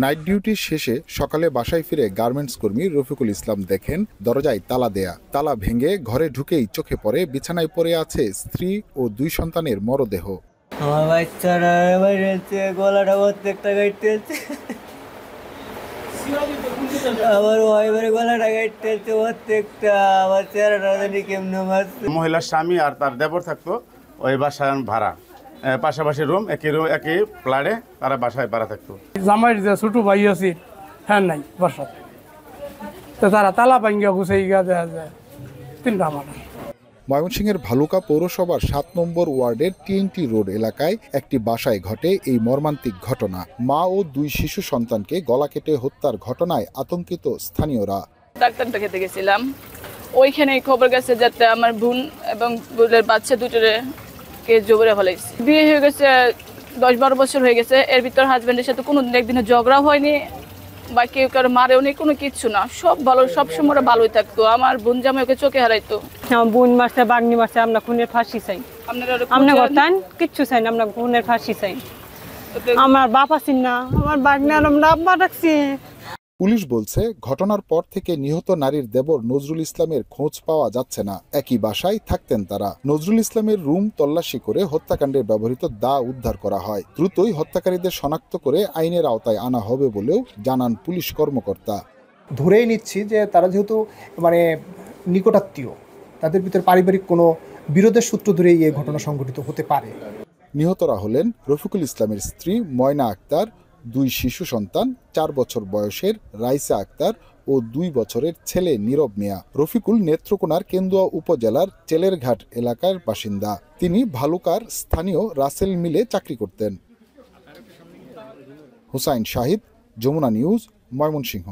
Night duty শেষে সকালে বাসায় ফিরে গার্মেন্টস কর্মী রফিকুল ইসলাম দেখেন দরজায় তালা দেয়া। তালা ভেঙে ঘরে ঢুকেই চোখে পড়ে বিছানায় পড়ে আছে স্ত্রী ও 2 সন্তানের মরদেহ। আমার বাচ্চারা গলাটা প্রত্যেকটা গাইতেছে, আমার ওয়াইফের গলাটা গাইতেছে প্রত্যেকটা, আমার চেহারাটা জানি কেমন মারছে। মহিলার স্বামী আর তার দেবর থাকতো ওই বাসায় ভাড়া, পাশাপাশি রুম, একই ফ্ল্যাটে তারা বাসায় ভাড়া থাকতো। জামাইয়ের যে ছোট ভাই আছে হ্যাঁ নাই বাসাতে, তো তারা তালা ভাঙ্গিয়া গুছাই গিয়া দেওয়া যায় 3টা মানুষ। ময়মনসিংহের ভালুকা পৌরসভার 7 নম্বর ওয়ার্ডের টিএনটি রোড এলাকায় একটি বাসায় ঘটে এই মর্মান্তিক ঘটনা। মা ও 2 শিশু সন্তানকে গলা কেটে হত্যার ঘটনায় আতঙ্কিত স্থানীয়রা। ডাক্তারটা খেতে গেছিলাম, ওইখানে খবর গেছে যাতে আমার বোন এবং বোনের বাচ্চা দুটোকে জবরে ফেলাইছে। বিয়ে হয়ে গেছে 10-12 বছর হয়ে গেছে, এর ভিতর হাজব্যান্ডের সাথে কোনো একদিনও ঝগড়া হয়নি বা কেউ কারো মারেও নেই, কোনো কিচ্ছু না, সব ভালো, সব সময় ভালোই থাকতো। আমার বোন জামাই ওকে চোখে হারাইতো। আমার বোন মারছে, বাগনি মারছে, আমরা খুনের ফাঁসি চাই। আমরা করতেন কিচ্ছু চাই না, আমরা খুনের ফাঁসি চাই। আমার বাপ আছেন না, আমার বাগনার আমরা আব্বা রাখছি। পুলিশ বলছে ঘটনার পর থেকে নিহত নারীর দেবর নজরুল ইসলামের খোঁজ পাওয়া যাচ্ছে না। একই বাসায় থাকতেন তারা। নজরুল ইসলামের রুম তল্লাশি করে হত্যাকাণ্ডে ব্যবহৃত দা উদ্ধার করা হয়। দ্রুতই হত্যাকারীদের শনাক্ত করে আইনের আওতায় আনা হবে বলেও জানান পুলিশ কর্মকর্তা। ধরেই নিচ্ছি যে তারা যেহেতু নিকটাত্মীয়, তাদের ভিতরে পারিবারিক কোনো বিরোধের সূত্র ধরেই এই ঘটনা সংঘটিত হতে পারে। নিহতরা হলেন রফিকুল ইসলামের স্ত্রী ময়না আক্তার, 2 শিশু সন্তান, 4 বছর বয়সের রাইসা আক্তার ও 2 বছরের ছেলে নীরব মিয়া। রফিকুল নেত্রকোনার কেন্দুয়া উপজেলার চেলেরঘাট এলাকার বাসিন্দা। তিনি ভালুকার স্থানীয় রাসেল মিলে চাকরি করতেন। হুসাইন শাহিদ, যমুনা নিউজ, ময়মনসিংহ।